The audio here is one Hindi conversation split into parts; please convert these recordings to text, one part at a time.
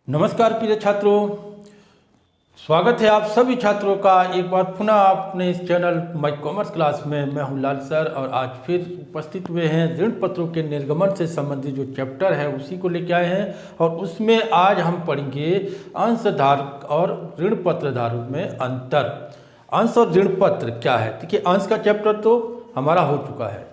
नमस्कार प्रिय छात्रों, स्वागत है आप सभी छात्रों का एक बार पुनः अपने इस चैनल माई कॉमर्स क्लास में। मैं हूं लाल सर और आज फिर उपस्थित हुए हैं ऋण पत्रों के निर्गमन से संबंधित जो चैप्टर है उसी को लेके आए हैं। और उसमें आज हम पढ़ेंगे अंशधारक और ऋण पत्रधारक में अंतर। अंश और ऋण पत्र क्या है? देखिए, अंश का चैप्टर तो हमारा हो चुका है,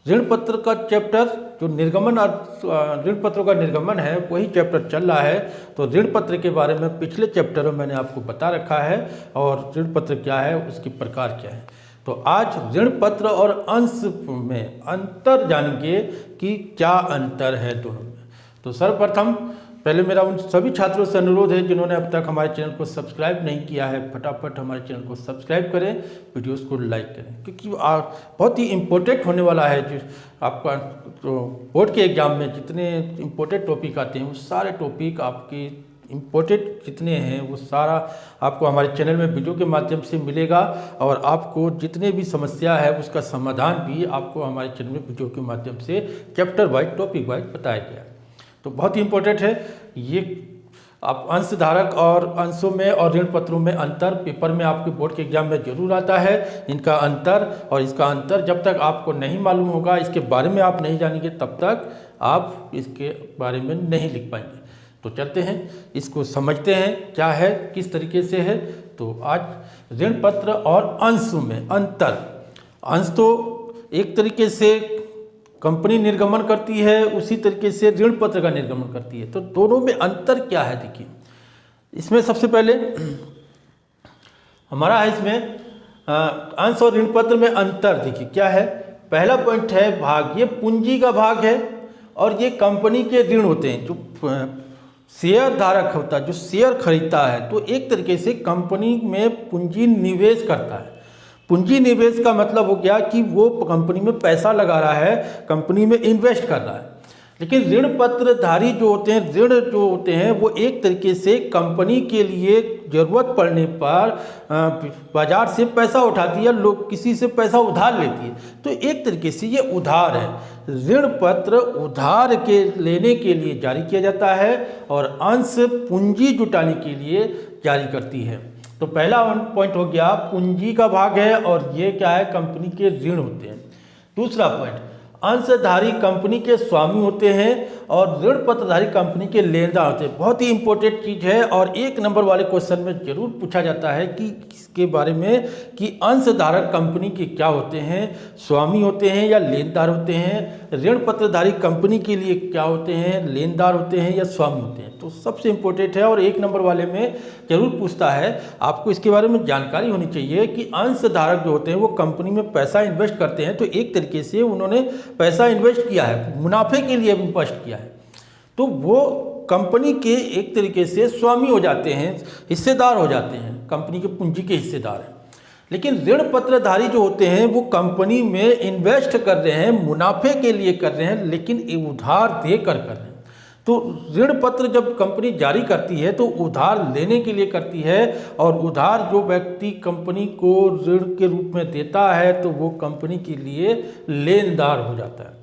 ऋण पत्र का चैप्टर जो निर्गमन और ऋण पत्रों का निर्गमन है वही चैप्टर चल रहा है। तो ऋण पत्र के बारे में पिछले चैप्टर में मैंने आपको बता रखा है और ऋण पत्र क्या है, उसके प्रकार क्या है। तो आज ऋण पत्र और अंश में अंतर जानेंगे कि क्या अंतर है दोनों में। तो सर्वप्रथम पहले मेरा उन सभी छात्रों से अनुरोध है जिन्होंने अब तक हमारे चैनल को सब्सक्राइब नहीं किया है, फटाफट हमारे चैनल को सब्सक्राइब करें, वीडियोस को लाइक करें, क्योंकि बहुत ही इम्पोर्टेंट होने वाला है। जो आपका तो बोर्ड के एग्जाम में जितने इम्पोर्टेंट टॉपिक आते हैं वो सारे टॉपिक आपके इम्पोर्टेंट जितने हैं वो सारा आपको हमारे चैनल में वीडियो के माध्यम से मिलेगा। और आपको जितने भी समस्या है उसका समाधान भी आपको हमारे चैनल में वीडियो के माध्यम से चैप्टर वाइज टॉपिक वाइज बताया गया है। तो बहुत ही इम्पोर्टेंट है ये। आप अंशधारक और अंशों में और ऋण पत्रों में अंतर पेपर में आपके बोर्ड के एग्जाम में जरूर आता है। इनका अंतर और इसका अंतर जब तक आपको नहीं मालूम होगा, इसके बारे में आप नहीं जानेंगे, तब तक आप इसके बारे में नहीं लिख पाएंगे। तो चलते हैं, इसको समझते हैं क्या है, किस तरीके से है। तो आज ऋण पत्र और अंशों में अंतर। अंश तो एक तरीके से कंपनी निर्गमन करती है, उसी तरीके से ऋण पत्र का निर्गमन करती है। तो दोनों में अंतर क्या है? देखिए, इसमें सबसे पहले हमारा है इसमें अंश और ऋण पत्र में अंतर। देखिए क्या है, पहला पॉइंट है भाग। ये पूंजी का भाग है और ये कंपनी के ऋण होते हैं। जो शेयर धारक होता है, जो शेयर खरीदता है, तो एक तरीके से कंपनी में पूंजी निवेश करता है। पूंजी निवेश का मतलब हो गया कि वो कंपनी में पैसा लगा रहा है, कंपनी में इन्वेस्ट कर रहा है। लेकिन ऋण पत्रधारी जो होते हैं, ऋण जो होते हैं, वो एक तरीके से कंपनी के लिए ज़रूरत पड़ने पर बाजार से पैसा उठाती है, लोग किसी से पैसा उधार लेती है। तो एक तरीके से ये उधार है। ऋण पत्र उधार के लेने के लिए जारी किया जाता है और अंश पूंजी जुटाने के लिए जारी करती है। तो पहला पॉइंट हो गया पूंजी का भाग है और ये क्या है, कंपनी के ऋण होते हैं। दूसरा पॉइंट, अंशधारी कंपनी के स्वामी होते हैं और ऋण पत्रधारी कंपनी के लेनदार होते हैं। बहुत ही इंपॉर्टेंट चीज़ है और एक नंबर वाले क्वेश्चन में जरूर पूछा जाता है कि इसके बारे में कि अंशधारक कंपनी के क्या होते हैं, स्वामी होते हैं या लेनदार होते हैं। ऋण पत्रधारी कंपनी के लिए क्या होते हैं, लेनदार होते हैं या स्वामी होते हैं। तो सबसे इंपॉर्टेंट है और एक नंबर वाले में जरूर पूछता है। आपको इसके बारे में जानकारी होनी चाहिए कि अंशधारक जो होते हैं वो कंपनी में पैसा इन्वेस्ट करते हैं। तो एक तरीके से उन्होंने पैसा इन्वेस्ट किया है, मुनाफे के लिए इन्वेस्ट किया है, तो वो कंपनी के एक तरीके से स्वामी हो जाते हैं, हिस्सेदार हो जाते हैं, कंपनी के पूंजी के हिस्सेदार हैं। लेकिन ऋण पत्रधारी जो होते हैं वो कंपनी में इन्वेस्ट कर रहे हैं, मुनाफे के लिए कर रहे हैं, लेकिन उधार देकर कर रहे हैं। तो ऋण पत्र जब कंपनी जारी करती है तो उधार लेने के लिए करती है और उधार जो व्यक्ति कंपनी को ऋण के रूप में देता है तो वो कंपनी के लिए लेनदार हो जाता है।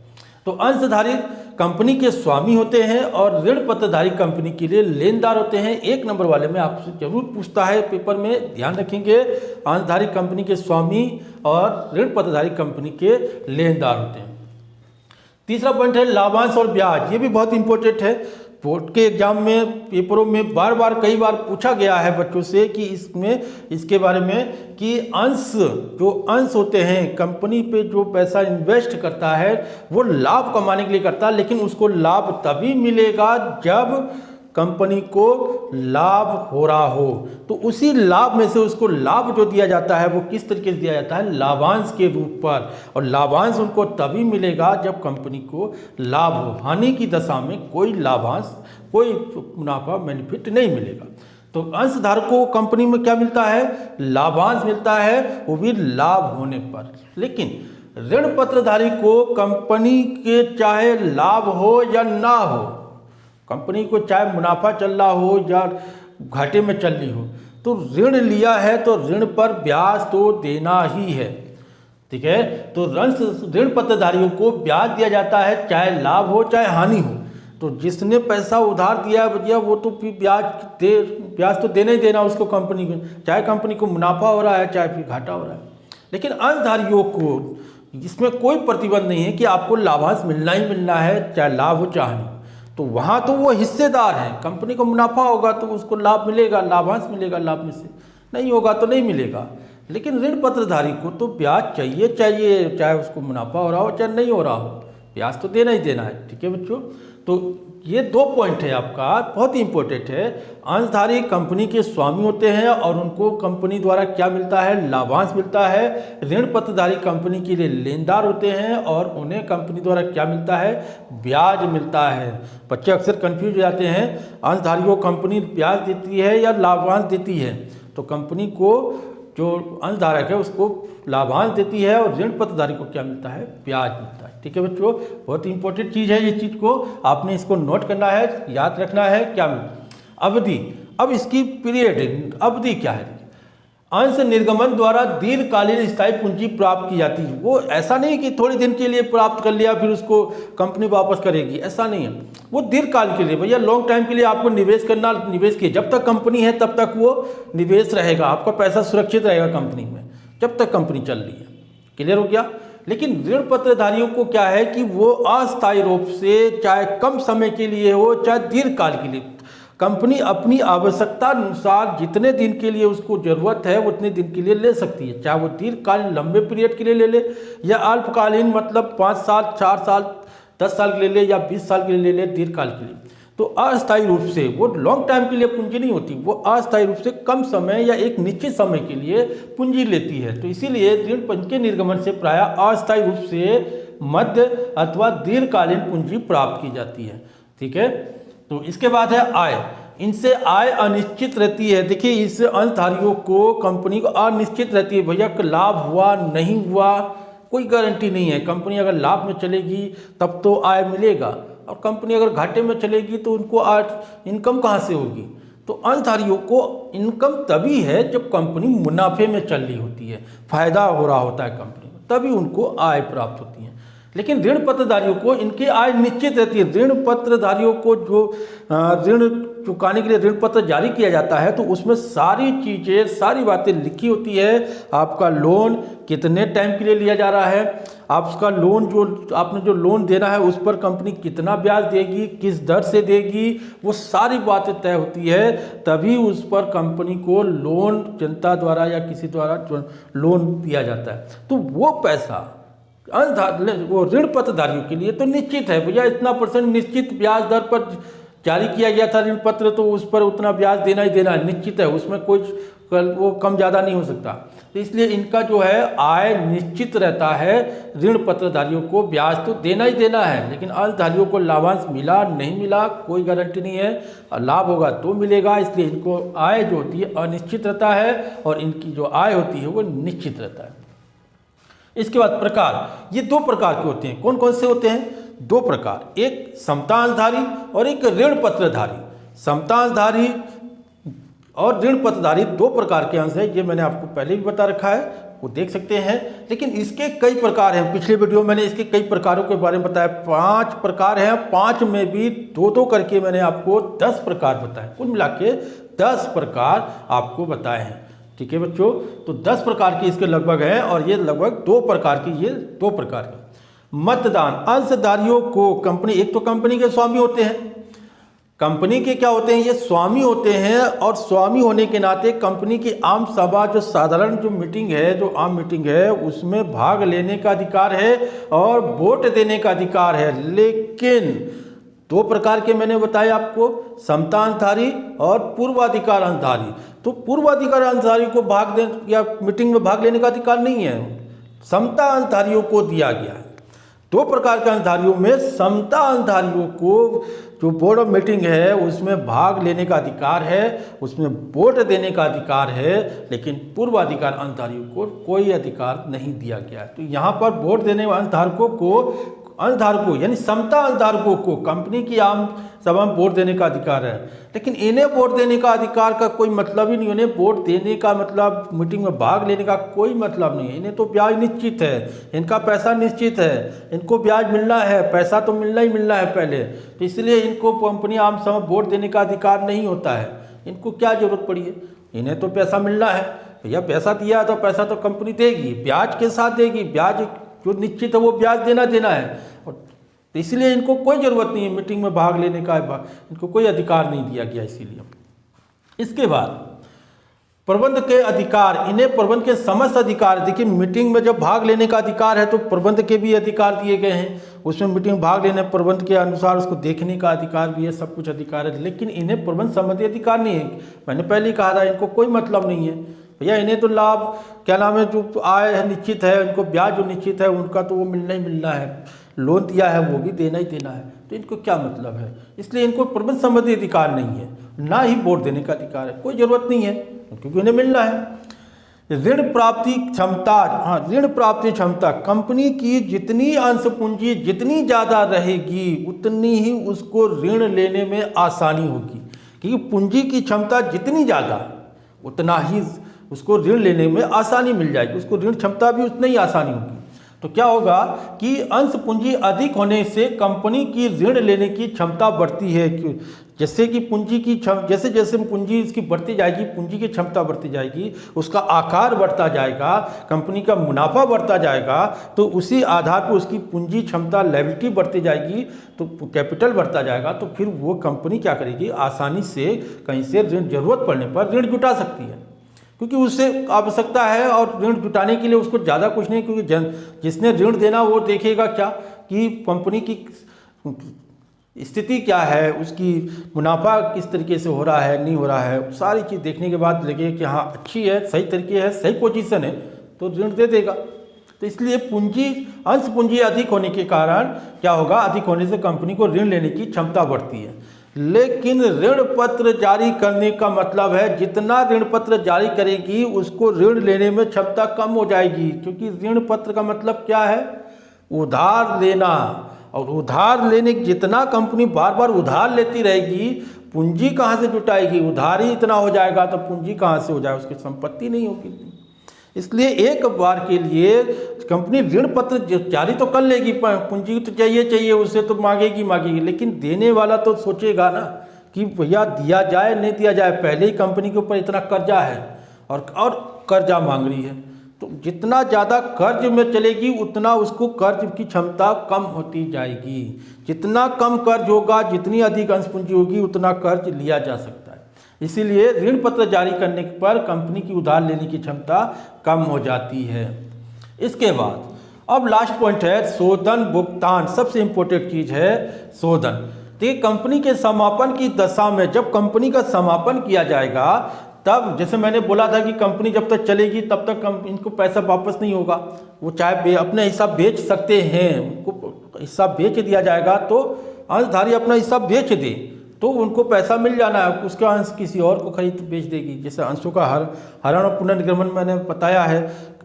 तो अंशधारी कंपनी के स्वामी होते हैं और ऋण पत्रधारी कंपनी के लिए लेनदार होते हैं। एक नंबर वाले में आपसे जरूर पूछता है पेपर में, ध्यान रखेंगे। अंशधारी कंपनी के स्वामी और ऋण पत्रधारी कंपनी के लेनदार होते हैं। तीसरा पॉइंट है लाभांश और ब्याज। ये भी बहुत इंपॉर्टेंट है। बोर्ड के एग्जाम में, पेपरों में बार बार कई बार पूछा गया है बच्चों से कि इसमें इसके बारे में कि अंश, जो अंश होते हैं, कंपनी पे जो पैसा इन्वेस्ट करता है वो लाभ कमाने के लिए करता है, लेकिन उसको लाभ तभी मिलेगा जब कंपनी को लाभ हो रहा हो। तो उसी लाभ में से उसको लाभ जो दिया जाता है वो किस तरीके से दिया जाता है, लाभांश के रूप पर। और लाभांश उनको तभी मिलेगा जब कंपनी को लाभ हो। हानि की दशा में कोई लाभांश, कोई मुनाफा, बेनिफिट नहीं मिलेगा। तो अंशधारकों को कंपनी में क्या मिलता है, लाभांश मिलता है, वो भी लाभ होने पर। लेकिन ऋण पत्रधारी को कंपनी के चाहे लाभ हो या ना हो, कंपनी को चाहे मुनाफा चल रहा हो या घाटे में चल रही हो, तो ऋण लिया है तो ऋण पर ब्याज तो देना ही है। ठीक है, तो ऋण पत्रधारियों को ब्याज दिया जाता है, चाहे लाभ हो चाहे हानि हो। तो जिसने पैसा उधार दिया है भैया वो तो फिर ब्याज तो देना ही देना उसको, कंपनी को, चाहे कंपनी को मुनाफा हो रहा है चाहे फिर घाटा हो रहा है। लेकिन अंशधारियों को इसमें कोई प्रतिबंध नहीं है कि आपको लाभांश मिलना ही मिलना है, चाहे लाभ हो चाहे नहीं। तो वहाँ तो वो हिस्सेदार हैं, कंपनी को मुनाफा होगा तो उसको लाभ मिलेगा, लाभांश मिलेगा लाभ में से, नहीं होगा तो नहीं मिलेगा। लेकिन ऋण पत्रधारी को तो ब्याज चाहिए, चाहे उसको मुनाफा हो रहा हो चाहे नहीं हो रहा हो, ब्याज तो देना ही देना है। ठीक है बच्चों, तो ये 2 पॉइंट है आपका, बहुत ही इंपॉर्टेंट है। अंशधारी कंपनी के स्वामी होते हैं और उनको कंपनी द्वारा क्या मिलता है, लाभांश मिलता है। ऋण पत्रधारी कंपनी के लिए लेनदार होते हैं और उन्हें कंपनी द्वारा क्या मिलता है, ब्याज मिलता है। बच्चे अक्सर कंफ्यूज हो जाते हैं, अंशधारी को कंपनी ब्याज देती है या लाभांश देती है। तो कंपनी को जो अंशधारक है उसको लाभांश देती है और ऋण पत्रधारी को क्या मिलता है, ब्याज मिलता है। ठीक है बच्चों, बहुत इंपॉर्टेंट चीज़ है, ये चीज़ को आपने इसको नोट करना है, याद रखना है। क्या अवधि, अब इसकी पीरियड अवधि क्या है, अंश निर्गमन द्वारा दीर्घकालीन स्थायी पूंजी प्राप्त की जाती है। वो ऐसा नहीं कि थोड़े दिन के लिए प्राप्त कर लिया फिर उसको कंपनी वापस करेगी, ऐसा नहीं है। वो दीर्घकाल के लिए, भैया लॉन्ग टाइम के लिए आपको निवेश करना, निवेश किए जब तक कंपनी है तब तक वो निवेश रहेगा, आपका पैसा सुरक्षित रहेगा कंपनी में जब तक कंपनी चल रही है। क्लियर हो गया। लेकिन ऋण पत्रधारियों को क्या है कि वो अस्थायी रूप से, चाहे कम समय के लिए हो चाहे दीर्घकाल के लिए, कंपनी अपनी आवश्यकता अनुसार जितने दिन के लिए उसको ज़रूरत है उतने दिन के लिए ले सकती है, चाहे वो दीर्घकालीन लंबे पीरियड के लिए ले ले या अल्पकालीन मतलब 5 साल 4 साल 10 साल के लिए ले या 20 साल के लिए ले ले, दीर्घकाल के लिए। तो अस्थायी रूप से, वो लॉन्ग टाइम के लिए पूंजी नहीं होती, वो अस्थायी रूप से कम समय या एक निश्चित समय के लिए पूंजी लेती है। तो इसीलिए ऋण के निर्गमन से प्रायः अस्थायी रूप से मध्य अथवा दीर्घकालीन पूंजी प्राप्त की जाती है। ठीक है, तो इसके बाद है आय। इनसे आय अनिश्चित रहती है। देखिए, इस अंशधारियों को, कंपनी को अनिश्चित रहती है, भैया लाभ हुआ नहीं हुआ कोई गारंटी नहीं है। कंपनी अगर लाभ में चलेगी तब तो आय मिलेगा, और कंपनी अगर घाटे में चलेगी तो उनको इनकम कहाँ से होगी। तो अंशधारियों को इनकम तभी है जब कंपनी मुनाफे में चल रही होती है, फायदा हो रहा होता है कंपनी को, तभी उनको आय प्राप्त होती है। लेकिन ऋण पत्रधारियों को इनकी आय निश्चित रहती है। ऋण पत्रधारियों को जो ऋण चुकाने के लिए ऋण पत्र जारी किया जाता है तो उसमें सारी चीज़ें, सारी बातें लिखी होती है। आपका लोन कितने टाइम के लिए लिया जा रहा है, आपका लोन जो आपने जो लोन देना है उस पर कंपनी कितना ब्याज देगी, किस दर से देगी, वो सारी बातें तय होती है। तभी उस पर कंपनी को लोन जनता द्वारा या किसी द्वारा लोन दिया जाता है। तो वो पैसा वो ऋण पत्रधारियों के लिए तो निश्चित है, भैया इतना % निश्चित ब्याज दर पर जारी किया गया था ऋण पत्र, तो उस पर उतना ब्याज देना ही देना है, निश्चित है, उसमें कोई वो कम ज़्यादा नहीं हो सकता। तो इसलिए इनका जो है आय निश्चित रहता है। ऋण पत्रधारियों को ब्याज तो देना ही देना है, लेकिन अंशधारियों को लाभांश मिला नहीं मिला कोई गारंटी नहीं है, लाभ होगा तो मिलेगा। इसलिए इनको आय जो होती है अनिश्चित रहता है और इनकी जो आय होती है वो निश्चित रहता है। इसके बाद प्रकार, ये 2 प्रकार के होते हैं। कौन कौन से होते हैं? 2 प्रकार, एक समता अंशधारी और एक ऋण पत्रधारी। समता अंशधारी और ऋण पत्रधारी 2 प्रकार के अंश है, ये मैंने आपको पहले भी बता रखा है, वो देख सकते हैं। लेकिन इसके कई प्रकार हैं, पिछले वीडियो में मैंने इसके कई प्रकारों के बारे में बताया। 5 प्रकार हैं, 5 में भी 2-2 करके मैंने आपको 10 प्रकार बताए, कुल मिला के 10 प्रकार आपको बताए हैं। ठीक है बच्चों, तो 10 प्रकार के इसके लगभग हैं और ये लगभग 2 प्रकार की, ये 2 प्रकार के। मतदान, अंशधारियों को कंपनी, एक तो कंपनी के स्वामी होते हैं, कंपनी के क्या होते हैं, ये स्वामी होते हैं, और स्वामी होने के नाते कंपनी की आम सभा, जो साधारण जो मीटिंग है, जो आम मीटिंग है, उसमें भाग लेने का अधिकार है और वोट देने का अधिकार है। लेकिन 2 प्रकार के मैंने बताया आपको, समता अंशधारी और पूर्वाधिकार अंशधारी। तो पूर्वाधिकार अंशधारी को भाग दे या मीटिंग में भाग लेने का अधिकार नहीं है, समता अंशधारियों को दिया गया है। 2 प्रकार के अंशधारियों में समता अंशधारियों को जो बोर्ड ऑफ मीटिंग है उसमें भाग लेने का अधिकार है, उसमें वोट देने का अधिकार है, लेकिन पूर्वाधिकार अंशधारियों को कोई अधिकार नहीं दिया गया है। तो यहाँ पर वोट देने वाले अंशधारकों को अंशधारकों यानी समता अंशधारकों को कंपनी की आम सभा में वोट देने का अधिकार है। लेकिन इन्हें वोट देने का अधिकार का कोई मतलब ही नहीं, उन्हें वोट देने का मतलब मीटिंग में भाग लेने का कोई मतलब नहीं है। इन्हें तो ब्याज निश्चित है, इनका पैसा निश्चित है, इनको ब्याज मिलना है, पैसा तो मिलना ही मिलना है पहले, तो इसलिए इनको कंपनी आम सभा में वोट देने का अधिकार नहीं होता है। इनको क्या जरूरत पड़ी है, इन्हें तो पैसा मिलना है, भैया पैसा दिया तो पैसा तो कंपनी देगी, ब्याज के साथ देगी, ब्याज जो निश्चित है वो ब्याज देना है। और तो इसलिए इनको कोई ज़रूरत नहीं है मीटिंग में भाग लेने का, इनको कोई अधिकार नहीं दिया गया इसीलिए। इसके बाद प्रबंध के अधिकार, इन्हें प्रबंध के समस्त अधिकार, देखिए मीटिंग में जब भाग लेने का अधिकार है तो प्रबंध के भी अधिकार दिए गए हैं, उसमें मीटिंग में भाग लेने प्रबंध के अनुसार उसको देखने का अधिकार भी है, सब कुछ अधिकार है। लेकिन इन्हें प्रबंध संबंधी अधिकार नहीं है। मैंने पहले ही कहा था इनको कोई मतलब नहीं है भैया, इन्हें तो लाभ क्या नाम है जो आय है निश्चित है, इनको ब्याज जो निश्चित है उनका तो वो मिलना ही मिलना है, लोन दिया है वो भी देना ही देना है, तो इनको क्या मतलब है। इसलिए इनको प्रबंध संबंधी अधिकार नहीं है, ना ही वोट देने का अधिकार है, कोई ज़रूरत नहीं है क्योंकि उन्हें मिलना है। ऋण प्राप्ति क्षमता, हाँ ऋण प्राप्ति क्षमता, कंपनी की जितनी अंश पूंजी जितनी ज़्यादा रहेगी उतनी ही उसको ऋण लेने में आसानी होगी, क्योंकि पूंजी की क्षमता जितनी ज़्यादा उतना ही उसको ऋण लेने में आसानी मिल जाएगी, उसको ऋण क्षमता भी उतनी ही आसानी होगी। तो क्या होगा कि अंश पूंजी अधिक होने से कंपनी की ऋण लेने की क्षमता बढ़ती है, जैसे कि पूंजी की जैसे जैसे पूंजी इसकी बढ़ती जाएगी, पूंजी की क्षमता बढ़ती जाएगी, उसका आकार बढ़ता जाएगा, कंपनी का मुनाफा बढ़ता जाएगा, तो उसी आधार पर उसकी पूंजी क्षमता लायबिलिटी बढ़ती जाएगी, तो कैपिटल बढ़ता जाएगा, तो फिर वो कंपनी क्या करेगी, आसानी से कहीं से ऋण जरूरत पड़ने पर ऋण जुटा सकती है, क्योंकि उससे आवश्यकता है और ऋण जुटाने के लिए उसको ज़्यादा कुछ नहीं, क्योंकि जिसने ऋण देना वो देखेगा क्या कि कंपनी की स्थिति क्या है, उसकी मुनाफा किस तरीके से हो रहा है नहीं हो रहा है, सारी चीज़ देखने के बाद लगे कि हाँ अच्छी है, सही तरीके है, सही पोजीशन है, तो ऋण दे देगा। तो इसलिए पूंजी अंश पूंजी अधिक होने के कारण क्या होगा, अधिक होने से कंपनी को ऋण लेने की क्षमता बढ़ती है। लेकिन ऋण पत्र जारी करने का मतलब है जितना ऋण पत्र जारी करेगी उसको ऋण लेने में क्षमता कम हो जाएगी, क्योंकि ऋण पत्र का मतलब क्या है, उधार लेना, और उधार लेने जितना कंपनी बार बार उधार लेती रहेगी पूंजी कहाँ से जुटाएगी, उधार ही इतना हो जाएगा तो पूंजी कहाँ से हो जाएगा, उसकी संपत्ति नहीं होगी। इसलिए एक बार के लिए कंपनी ऋण पत्र जारी तो कर लेगी, पूंजी तो चाहिए उससे तो मांगेगी, लेकिन देने वाला तो सोचेगा ना कि भैया दिया जाए नहीं दिया जाए, पहले ही कंपनी के ऊपर इतना कर्जा है और कर्जा मांग रही है, तो जितना ज़्यादा कर्ज में चलेगी उतना उसको कर्ज की क्षमता कम होती जाएगी। जितना कम कर्ज होगा, जितनी अधिक अंश पूंजी होगी उतना कर्ज लिया जा सकता है। इसीलिए ऋण पत्र जारी करने पर कंपनी की उधार लेने की क्षमता कम हो जाती है। इसके बाद अब लास्ट पॉइंट है शोधन भुगतान, सबसे इंपॉर्टेंट चीज़ है शोधन। देखिए कंपनी के समापन की दशा में जब कंपनी का समापन किया जाएगा तब जैसे मैंने बोला था कि कंपनी जब तक चलेगी तब तक इनको पैसा वापस नहीं होगा, वो चाहे अपना हिस्सा बेच सकते हैं, उनको हिस्सा बेच दिया जाएगा तो अंशधारी अपना हिस्सा बेच दे तो उनको पैसा मिल जाना है, उसका अंश किसी और को खरीद बेच देगी। जैसे अंशों का हरण और पुनर्निर्गमन मैंने बताया है,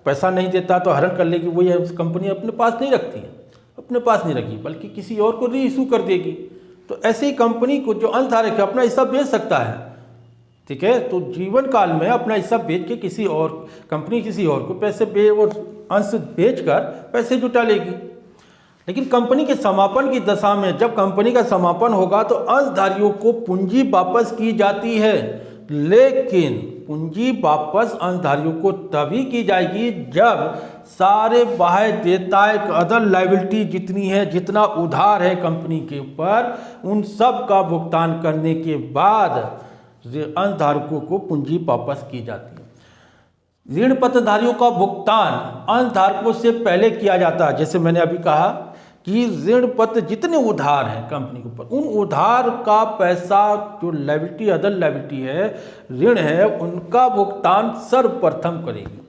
पैसा नहीं देता तो हरण कर लेगी, वही कंपनी अपने पास नहीं रखती है, अपने पास नहीं रखी बल्कि किसी और को री इशू कर देगी। तो ऐसे ही कंपनी को जो अंशधारक है अपना हिस्सा बेच सकता है, ठीक है, तो जीवन काल में अपना हिस्सा बेच के किसी और कंपनी किसी और को पैसे और अंश बेचकर पैसे जुटा लेगी। लेकिन कंपनी के समापन की दशा में जब कंपनी का समापन होगा तो अंशधारियों को पूंजी वापस की जाती है, लेकिन पूंजी वापस अंशधारियों को तभी की जाएगी जब सारे बाह्य देयताएं अदर लायबिलिटी जितनी है, जितना उधार है कंपनी के ऊपर, उन सब का भुगतान करने के बाद अंशधारकों को पूंजी वापस की जाती है। ऋण पत्रधारियों का भुगतान अंशधारकों से पहले किया जाता है। जैसे मैंने अभी कहा कि ऋण पत्र जितने उधार हैं कंपनी के ऊपर, उन उधार का पैसा जो लायबिलिटी अदर लायबिलिटी है, ऋण है, उनका भुगतान सर्वप्रथम करेगी।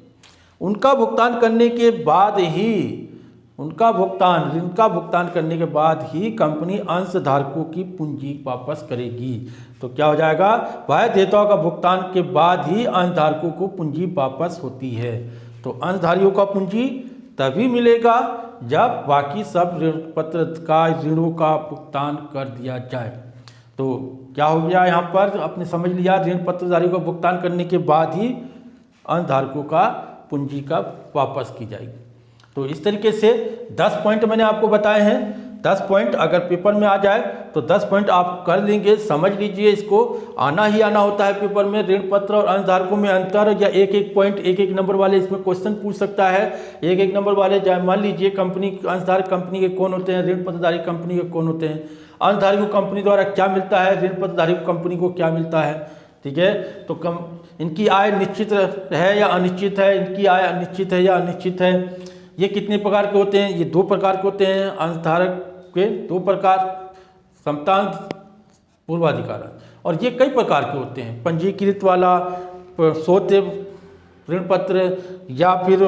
उनका भुगतान करने के बाद ही ऋण का भुगतान करने के बाद ही कंपनी अंशधारकों की पूंजी वापस करेगी। तो क्या हो जाएगा, बाह्य देयताओं का भुगतान के बाद ही अंशधारकों को पूंजी वापस होती है। तो अंशधारियों का पूंजी तभी मिलेगा जब बाकी सब ऋण पत्र का ऋणों का भुगतान कर दिया जाए। तो क्या हो गया यहाँ पर, आपने समझ लिया, ऋण पत्रधारियों को भुगतान करने के बाद ही अंशधारकों का पूंजी का वापस की जाएगी। तो इस तरीके से 10 पॉइंट मैंने आपको बताए हैं। 10 पॉइंट अगर पेपर में आ जाए तो 10 पॉइंट आप कर लेंगे, समझ लीजिए, इसको आना ही आना होता है पेपर में। ऋण पत्र और अंशधारकों में अंतर, या एक एक पॉइंट एक एक नंबर वाले इसमें क्वेश्चन पूछ सकता है। एक एक नंबर वाले मान लीजिए कंपनी अंशधारक कंपनी के कौन होते हैं, ऋण पत्रधारी कंपनी के कौन होते हैं, अंशधारी को कंपनी द्वारा क्या मिलता है, ऋण पत्रधारी को कंपनी को क्या मिलता है। ठीक है, तो इनकी आय निश्चित है या अनिश्चित है, इनकी आय निश्चित है या अनिश्चित है, ये कितने प्रकार के होते हैं, ये 2 प्रकार के होते हैं अंशधारक के 2 प्रकार, समतांश पूर्वाधिकार, और ये कई प्रकार के होते हैं, पंजीकृत वाला, सौते ऋण पत्र, या फिर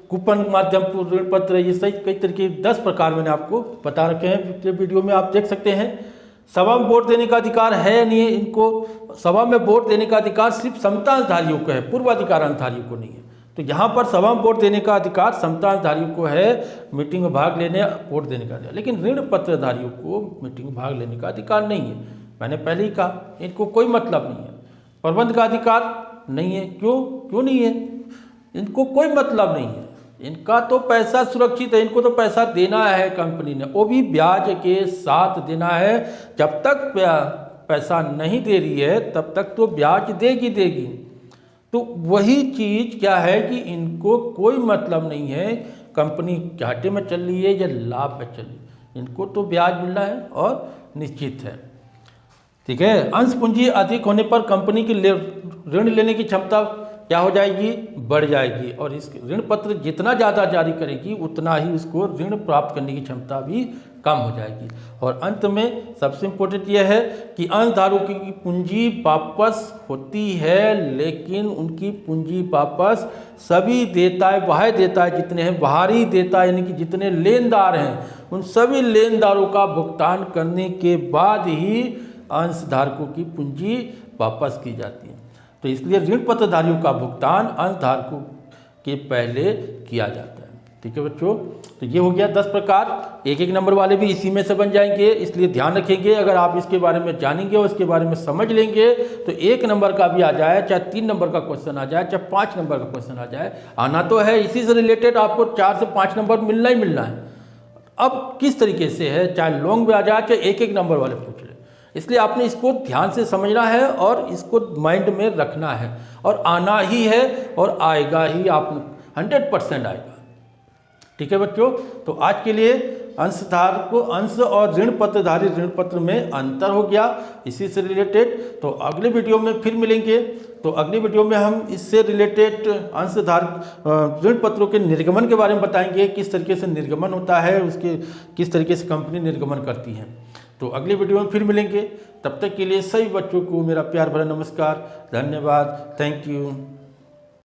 कूपन माध्यम ऋण पत्र, ये सही कई तरीके 10 प्रकार मैंने आपको बता रखे हैं पिछले वीडियो में, आप देख सकते हैं। सभा में वोट देने का अधिकार है या नहीं है, इनको सभा में वोट देने का अधिकार सिर्फ समतांशधारियों को है, पूर्वाधिकार अंशधारियों को नहीं है। तो यहाँ पर सभा में वोट देने का अधिकार समतांशधारियों को है, मीटिंग में भाग लेने वोट देने का अधिकार, लेकिन ऋण पत्रधारियों को मीटिंग में भाग लेने का अधिकार नहीं है। मैंने पहले ही कहा, इनको कोई मतलब नहीं है। प्रबंध का अधिकार नहीं है, क्यों नहीं है, इनको कोई मतलब नहीं है, इनका तो पैसा सुरक्षित है, इनको तो पैसा देना है कंपनी ने, वो भी ब्याज के साथ देना है। जब तक पैसा नहीं दे रही है तब तक तो ब्याज देगी। तो वही चीज़ क्या है कि इनको कोई मतलब नहीं है कंपनी घाटे में चल रही है या लाभ में चल रही है, इनको तो ब्याज मिलना है और निश्चित है। ठीक है, अंश पूंजी अधिक होने पर कंपनी की ऋण लेने की क्षमता क्या हो जाएगी, बढ़ जाएगी, और इस ऋण पत्र जितना ज़्यादा जारी करेगी उतना ही उसको ऋण प्राप्त करने की क्षमता भी कम हो जाएगी। और अंत में सबसे इम्पोर्टेंट यह है कि अंशधारकों की पूंजी वापस होती है, लेकिन उनकी पूंजी वापस सभी देयताएं, वह देयताएं जितने हैं, बाहरी देयता यानी कि जितने लेनदार हैं, उन सभी लेनदारों का भुगतान करने के बाद ही अंशधारकों की पूंजी वापस की जाती है। तो इसलिए ऋण पत्रधारियों का भुगतान अंशधारकों के पहले किया जाता है। ठीक है बच्चों, तो ये हो गया 10 प्रकार, एक एक नंबर वाले भी इसी में से बन जाएंगे, इसलिए ध्यान रखेंगे। अगर आप इसके बारे में जानेंगे और इसके बारे में समझ लेंगे तो 1 नंबर का भी आ जाए, चाहे 3 नंबर का क्वेश्चन आ जाए, चाहे 5 नंबर का क्वेश्चन आ जाए, आना तो है। इसी से रिलेटेड आपको 4 से 5 नंबर मिलना ही मिलना है। अब किस तरीके से है, चाहे लॉन्ग में आ जाए, चाहे एक एक नंबर वाले पूछ ले, इसलिए आपने इसको ध्यान से समझना है और इसको माइंड में रखना है, और आना ही है और आएगा ही, आप 100% आएगा। ठीक है बच्चों, तो आज के लिए अंशधारक को अंश और ऋण पत्रधारी ऋण पत्र में अंतर हो गया, इसी से रिलेटेड। तो अगले वीडियो में फिर मिलेंगे। तो अगले वीडियो में हम इससे रिलेटेड अंशधारक ऋण पत्रों के निर्गमन के बारे में बताएंगे, किस तरीके से निर्गमन होता है, उसके किस तरीके से कंपनी निर्गमन करती है। तो अगले वीडियो में फिर मिलेंगे, तब तक के लिए सभी बच्चों को मेरा प्यार भरा नमस्कार, धन्यवाद, थैंक यू।